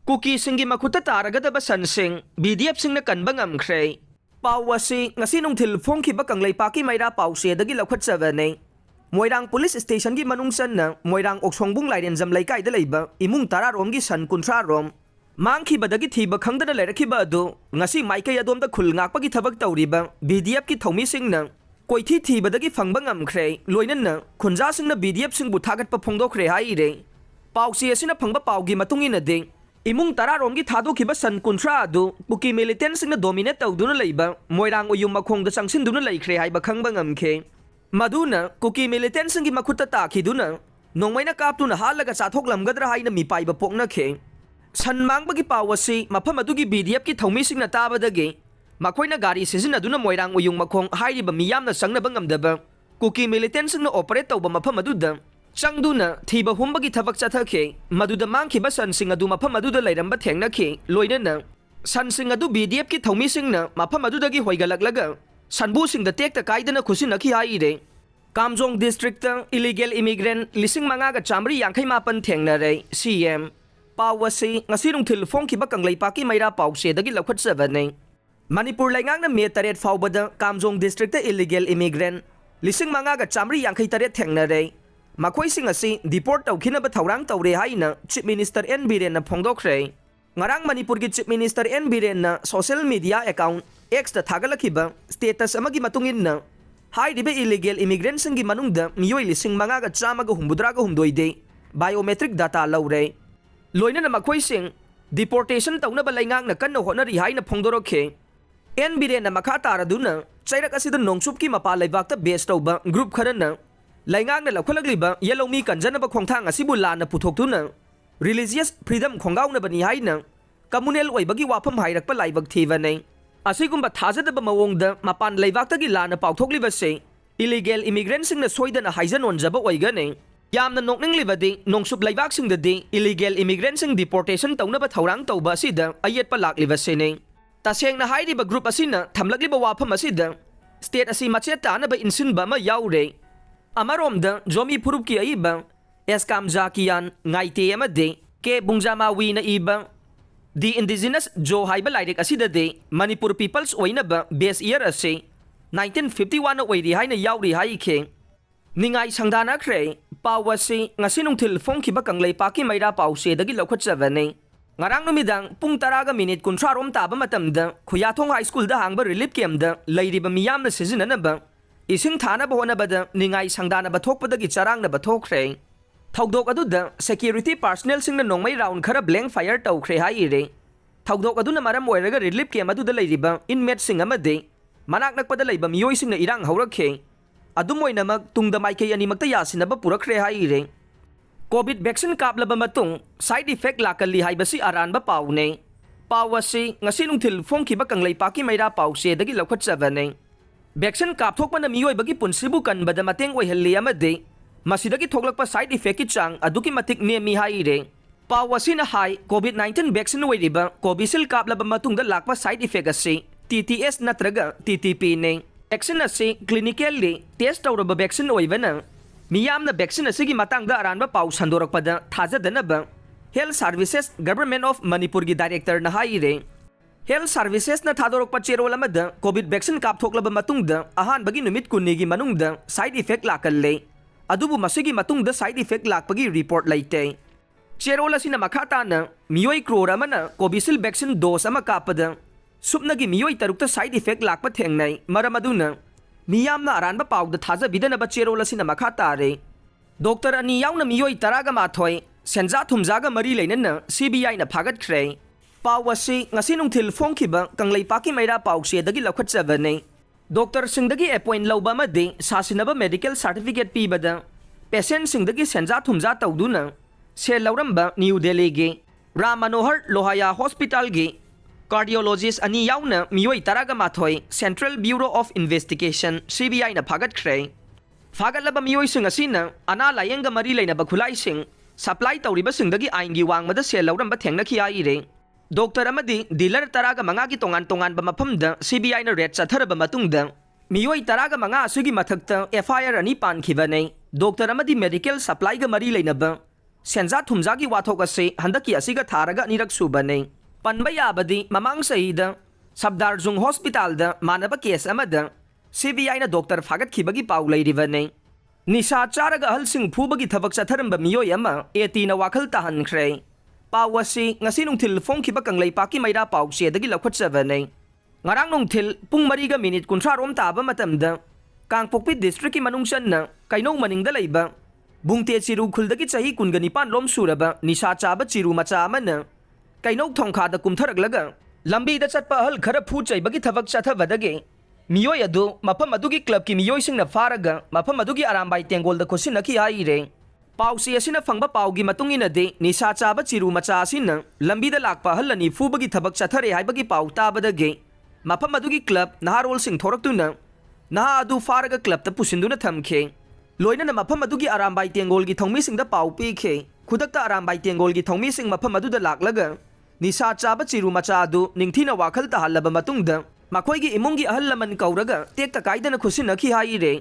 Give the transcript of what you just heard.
Kukisingi Makhutta Taragadaba Sansing VDF Singna Kanba Ngamkhre Paowasi ngasi nungthil phongkhiba kangleipaki maira pause dagi laukhatchabane Moirang Police Station gi manungsan na Moirang Oksongbung Lairen jam laikai da leiba imung tara rom gi san kunthra rom mangkhiba dagi thiba khangdana lerakhiba adu ngasi maikai adom da khul ngakpa gi thabak tawriba VDF ki thomi singna koithi thiba dagi phangba ngamkhre loinan na khunja singna VDF singbu thagatpa phongdokhre hai re pause asina phangba paugi matungina de Imung tara romgi thado kiba san kuntra adu Kuki militant singna dominate tawduna leiba Moirang uyum makhong da sangsin-duna laikhre haiba khangba ngamkhe Maduna Kuki militant singi Makhutta takhiduna nongmaina kaptuna halaga chathoklamgadra haina mipaiba poknakhe san mangbagi pawasi mafam adugi VDF ki thomi singna tabadagi makhoina gari sizinaduna Moirang uyum makhong hairiba miyamna sangnaba ngamdaba Kuki militant singna operate tawba mafam aduda Changduna thiba humbagi thabak chathakhe maduda mangkhiba Sansing adu mafam aduda leiramba Thengnakhe loinana Sansing adu VDF ki thomi singna mafam adudagi hoigalaklaga sanbu singda tekta kaidana khusinakhi haire Kamjong district illegal immigrant lising mangaga chamri yangkhai mapan Thengnare CM pawasi ngasi nungthil phongkhiba kangleipaki maira pause dagi laukhatchabane Manipur laingangna me taret fawbada Kamjong district illegal immigrant lising mangaga chamri yangkhai taret Thengnare Makhoi sing asi deport tawkhinaba thaurang tawre haina Chief Minister N Biren na phongdokhre ngarang Manipur gi Chief Minister N Biren na social media account X ta thagalakhiba status amagi matungin na hairibe illegal immigrant singi manungda Meeoi lising mangaga chamaga humbudraga humdoide biometric data laure loina na makhoi sing deportation tawnaba laingang na kanna honari haina phongdorokhe N Biren na makha taraduna chairak asida nongchup ki mapa laibakta base tawba group kharana Laingang na laukhalakliba yellow mi kanjanaba khongthang asibu lana puthokduna religious freedom khongauna bani haina communal oibagi wafam hairakpa laibak thibane asigumba thajadaba mawongda mapan laibak-tagi lana pauthokliba se illegal immigrant singna soidana haijan onjaba oigane yamna nokninglibadi nongsup laibak singdadi illegal immigrant sing deportation tawnaba thaurang tawba asida ayetpa lakliba sene tasengna hairiba group asina thamlakliba wafam asida state asi machet tanaba insinba ma yaure Amaromda Jomi Purupki aiba Eskam Jakian Ngaite amade Ke Bungjama wi na iba The indigenous Jo haiba lairik asida de Manipur peoples oina ba base year ase 1951 na oiri haina yauri haike Ningai Sangdanakhre pawasi ngasinungthil phongkhiba kangleipaki maira pause dagi laukhatchabane ngarang numidang pung 10 kunthra rom taba matamda Khuyathong high school da hangba relief camp da leiriba miyamna sizinanaba Ising thanaba honabada Ningai Sangdanaba thokpadagi Charanga thokkhre Thaudok aduda security personnel singna nongmai round khara blank fire tawkhre haire Thaudok aduna maram oiraga relief camp aduda leiriba inmate sing amade manak nakpada leiba Meeoi singna irang haurakhe adum oinamak tungda maikei animakta yasinaba purakhre haire COVID vaccine kaplaba matung side effect Lakkalli Haibasi Aranba paune pawasi ngasi nungthil phongkhiba kangleipaki maira pause dagi laukhatchabane Vaccine kapthokpana Meeoi bagi punsibu kanbada mateng oihalli amade masidagi thoklakpa side effect ki chang aduki matik nemi haire pawasina hai COVID-19 vaccine oiriba Covishield kaplaba matungda lakpa side effect ase TTS natraga TTP ne vaccine ase clinically test tawraba vaccine oibana miyamna vaccine asigi matangda aranba paw sandorakpada thajadanaba Health Services Government of Manipur gi director na haire Health Services na thadorok pa cherol amada COVID vaccine kapthoklaba matungda ahanbagi numit kunigi manungda side effect Lakkalli adubu masigi matungda side effect lakpagi report laite cherol asina makhata na Meeoi crore amana Covishield vaccine dose ama kapada supnagi Meeoi tarukta side effect lakpa thengnai maramaduna miyamna aranba pawda thaja bidanaba cherol asina makhata re Dr. ani yauna Meeoi Taraga Senja Thumjaga mari leinana CBI na Fagatkhre Pawasi ngasi nungthil phongkhiba kangleipaki maira pause dagi laukhatchabane Dr. Singdagi appoint lauba made sasinaba medical certificate pibada patient singdagi Senja Thumja tawduna se lauramba New Delhi ge Ram Manohar Lohaya Hospital ge cardiologist ani yauna Meeoi Taraga Central Bureau of Investigation CBI na Fagatkhre Fagatlaba Meeoi sing asina ana layenga mari leinaba khulai sing supply tawriba singdagi aingi wangmada se lauramba Thengnakhi aire Dr. amadi dealer Taraga mangagi tongan ba mafamda CBI na red Chatharamba matungda Meeoi Taraga manga asigi mathakta FIR ani pankhibane Dr. amadi medical supply ga mari leinaba Senja Thumjaga wathok ase handaki asiga tharaga anirak subane. Panba yabadi mamang saida Sabdarjung Hospital da manaba case amada CBI na Dr. Fagatkhre pau lairibane. Nisha Charaga Ahalsing Fubagi Thabak Chatharamba Meeoi ama 18 na Wakhal Tahankhre. Pawasi ngasi nungthil phongkhiba kanglei maira pause dagi lakhwatsabane. Ngarang nungthil pung 4 minute 30 taba matamda Kangpokpi district ki manungsan na kainong maningda leiba bungte chiru khuldagi chahi 19 lom suraba nisha chaba chiru macha amana kainok thongkha da kumtharaglaga lambi da chatpa hal khara phu chaibagi thabak chathabadage Meeoi adu mafam adugi club ki Meeoi singna faraga mafam adugi Aranba tengol da khosinaki haire pausi asina fangba paugi matungina de nisha chaba chiru macha asina lambi da lakpa hal ani fubagi thabak chathare haibagi pau tabadage mafam adugi club naharol sing thoraktuna Naha adu faraga club ta pusinduna thamkhe Leinana mafam adugi Aranba tengol gi thongmi singda pau pikhe khudakta Aranba tengol gi thongmi sing mafam adu da laklaga Nisha chaba chiru macha adu ningthina wakhal ta halaba matungda makhoi gi imungi ahal laman kauraga tek ta kaidana khusinaki haire